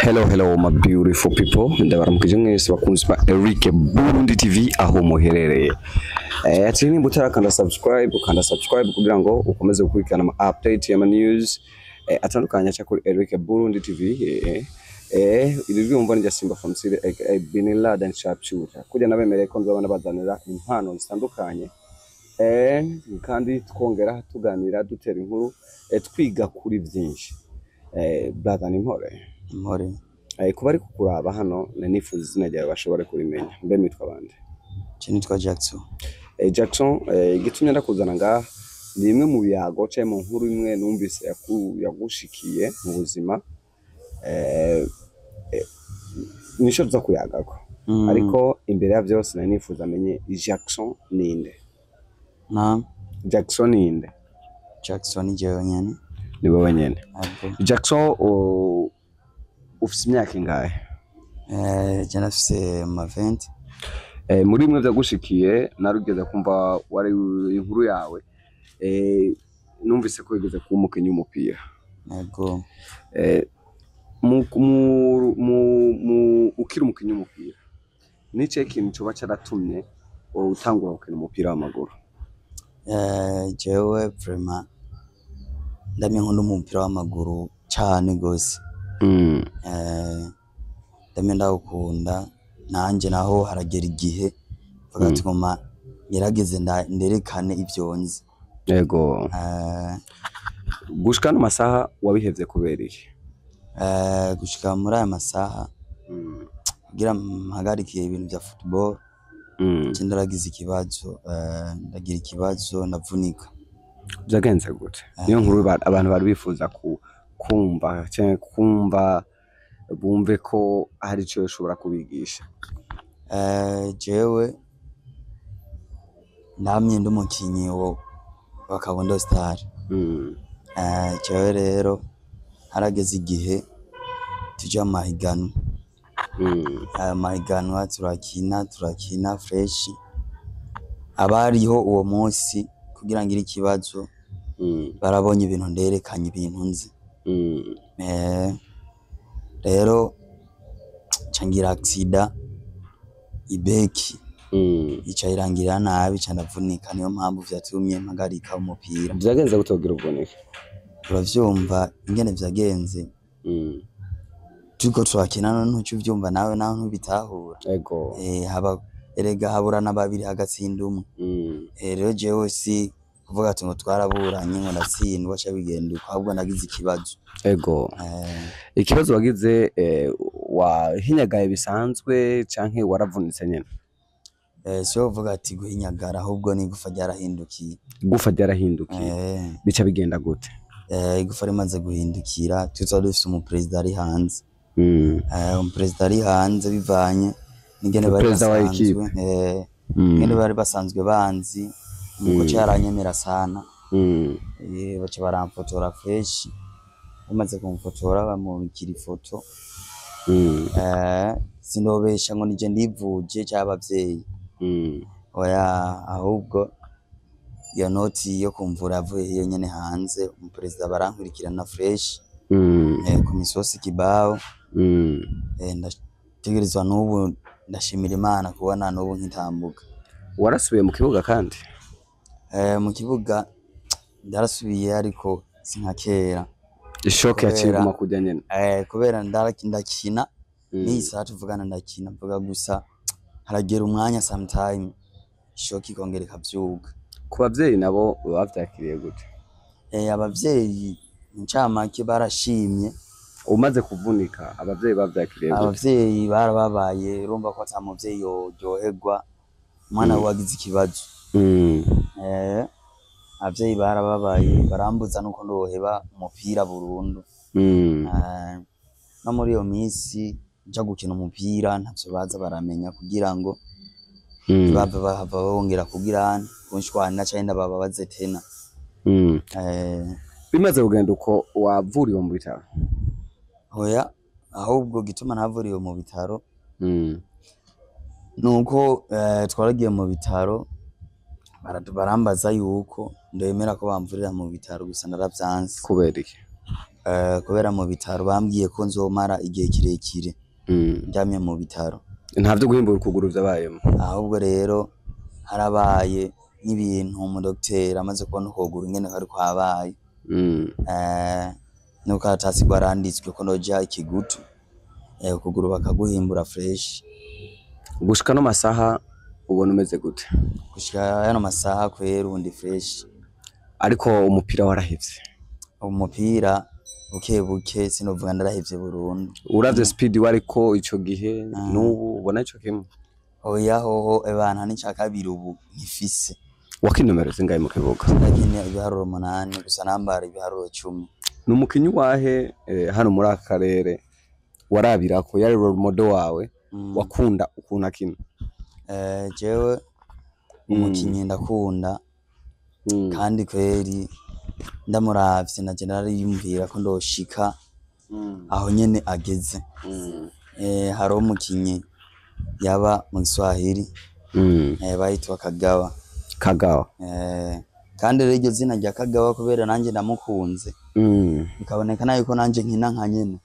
Hello my beautiful people, ndabaramukije mwese bakunzi ba Eric Burundi TV aho muherereye. Ati ni mutarakanda subscribe kugira ngo ukomeze gukurikirana ama update ya news atandukanye cya kuri Eric Burundi TV. Iri ryumva ni Simba from City Bin Laden Sharpshooter. Kuja nabemereye ko nzabana bazanira impano zitandukanye. Kandi twongera tuganira dutera inkuru twiga kuri byinshi. Brother Nimpore kuba ari kukuraba hano nifuza izina ryawe bashobore kurimenya. Mbe mitwa bande? Nitwa Jackson. Jackson gitumye ndakuzana ngaha ni imwe mu biyago cyo mu nkuru imwe numvise yagushikiye mu buzima nisho tuza kuyagako. Ariko imbere ya byose na nifuza amenye Jackson ninde? Jackson ninde? Jackson jewe nyene. Ni wewe nyene. Jackson ufise imyaka ingahe? Jana afise ma 20. Muri mwe vyagushikiye narugeze kumva wari inkuru yawe numvise ko yigeze kuba umukinyi w'umupira. Yego. Ukiri umukinyi w'umupira nice kintu cyo bacaratumye utangura gukina umupira w'amaguru? Jewe vraiment ndamye nkunda umupira w'amaguru cyane gose. Ndamye ndawukunda nanje naho haragera igihe bagati ngoma yarageze nderekane ivyonzi. Yego. Gushika no masaha wabihevye kubera iki? Gushika muri aya masaha kugira mpagarikiye ibintu bya football ndaragize ikibazo, ndagira ikibazo ndavunika. Byagenze gute? Niyo nkuru abantu bari bifuza kumva cyane kumva bumve ko hari cyo ushobora kubigisha. Jewe namye ndumukinyi wa Kabondo Star. Jewe rero harageze igihe tujya mahiganwa. Mahiganwa turakina fresh. Abariho uwo munsi kugira ngire ikibazo barabonye ibintu nderekanye ibintu nzi. Rero cangira accident ibeki icayirangira nabi canavunika, niyo mpamvu vyatumye mpagarika umupira. Byagenze gutogira uboneke? Uravyumva ingene vyagenze? Turiko turakina ntucyo uvyumva nawe naho ntubitahura. Ego. Erega habura nababiri hagatsinda umwe. Rero jewe si kuvuga ati ngo twaraburanye ngo ndatsindwa cha bigenda ahubwo nagize ikibazo. Ego. Ikibazo wagize wahinyagaye bisanzwe canke waravunitse nyene? So uvuga ati guhinyagara ahubwo ni gufa ryarahindukiye. Gufa ryarahindukiye. Bica bigenda gute? Igufa rimaze guhindukira tuzo dufite umupresident ari hanze. Umupresident ari hanze bivanye n'ingene bari basanzwe. Ngene bari basanzwe banzi nuko cyaranyemera sana. Bace baramfotora fresh. Umaze kumfotora bamubikira ifoto. Sinobesha ngo nije ndivuje cy'abavyeyi. Oya ahubwo ya noti yo kumvura avuye iyo nyene hanze umupresident barankurikirana fresh. Ku misosi kibao. Ndategerezwa n'ubu ndashimira Imana kubona n'ubu nkitambuka. Warasubiye mu kibuga kandi? Mu kibuga ndarasubiye ariko sinkakera. Ishoke yakiguma kujya nyene? Kubera ndakina ni saa tuvugana ndakina mvuga gusa haragera umwanya sometime ishoke ikongera ikavyuka. Ku bavyeyi nabo bavyakiriye gute? Abavyeyi ncamake barashimye. Umaze kuvunika abavyeyi bavyakiriye gute? Abavyeyi barababaye urumva ko atamuvyeyi yoryoherwa umwana wagize ikibazo. Abavyeyi barababaye barambuza nuko ndoheba umupira burundu. No muri iyo minsi nja gukina umupira ntavyo baza baramenya kugira ngo bahava bongera kugira kunshwana cyane bababaze tena. Bimaze kugenda uko wavuriwe mu bitaro? Oya ahubwo gituma navuriwe mu bitaro nuko twaragiye mu bitaro barambaza yuko ndemera ko bamvurira mu bitaro gusa naravyanze. Kubera iki? kubera mu bitaro bambwiye ko nzomara igihe kirekire njamye mu bitaro. Ntavyo guhimbura ukuguru vyabayemo. Ahubwo rero harabaye n'ibintu umudokiteri amaze kubona ukuguru nyene kari kwabaye. Nuko atasi gwaranditswe ko noja ikigutu. Ukuguru bakaguhimbura fresh. Gushika no masaha ubona umeze gute? Gushika yano masaha kwera ubundi fresh. Ariko umupira warahevye. Umupira buke sinovuga ndarahevye burundu. Uravye speed wariko ico gihe n'ubu ubona ico kimwe? Oya hoho ebana ni ca kabiri ubu nkifise. Wakinomero zingahe mu kibuga? Ndagine ibiharuro 8 gusa nambara ibiharuro 10. Numukinyi wahe hano muri akarere warabirako yari role model wawe wakunda ukuna kino? Jewe umukinyi ndakunda kandi kweri ndamuravye na generali yumvira ko ndoshika aho nyene ageze. Hari umukinyi yaba mu Kiswahili bayitwa Kagawa. Kandi rero iryo zina rya Kagawa kubera nanje ndamukunze bikaboneka nayo ko nanje nkina nka nyene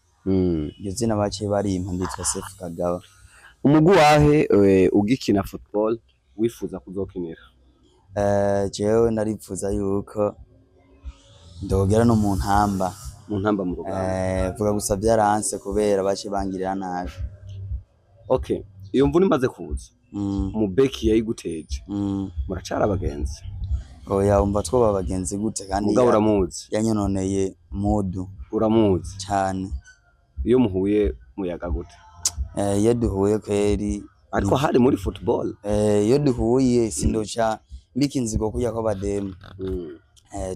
iryo zina baciye barimpa nditwa Sefu Kagawa. Umugwi wahe ugikina football wifuza kuzokinira? Jewe narifuza yuko ndogera no mu ntamba mu rugamba. Vuga gusa byaranse kubera baciye bangirira nabi. Okay, iyo mvune imaze kuza mu beki yayiguteje muracara abagenzi? Oya umva twoba abagenzi gute kandi mugabo uramuzi? Yanyononeye modu. Uramuzi cyane? Iyo muhuye muyaga gute? Iyo duhuye kweri ariko hari muri football. Iyo duhuye sindoca mbikinzigo kujya ko bademu.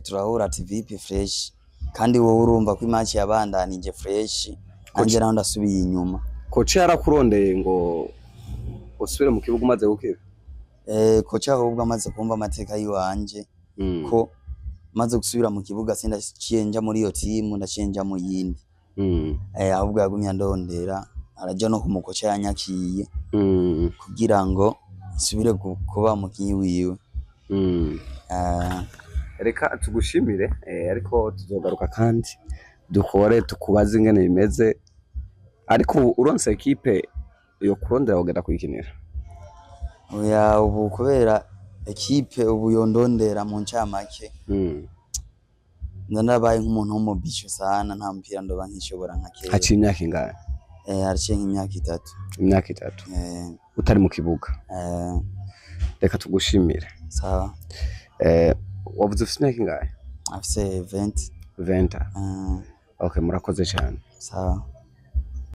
Turahura TVP fresh kandi wowe urumva ko match yabandanije fresh anje naho ndasubiye inyuma. Coach yarakurondeye ngo usubire mu kibuga umaze gukira? Coach ahubwo amaze kumva amateka yiwanje ko maze gusubira mu kibuga sindaciye nja muri iyo team ndaciye nja mu yindi. Ahubwo yagumye andondera araja no kumukoca yanyakiye kugira ngo isubire kuba mukinyi wiwe. Reka tugushimire ariko tuzogaruka kandi dukore tukubaze ingene bimeze. Ariko uronse equipe yo kurondera ugenda kuyikinira? Oya ubu kubera equipe ubu yondondera mu ncamake ndanabaye nk'umuntu w'umubisho sana nta mpira ndoba nkishobora nka kera. Haciye imyaka ingahe? Haciye nk'imyaka 3. Imyaka 3 utari mu kibuga? Reka tugushimire. Sawa. Wavuze ufite imyaka ingahe? Afise 20. Okay, murakoze cyane. Sawa.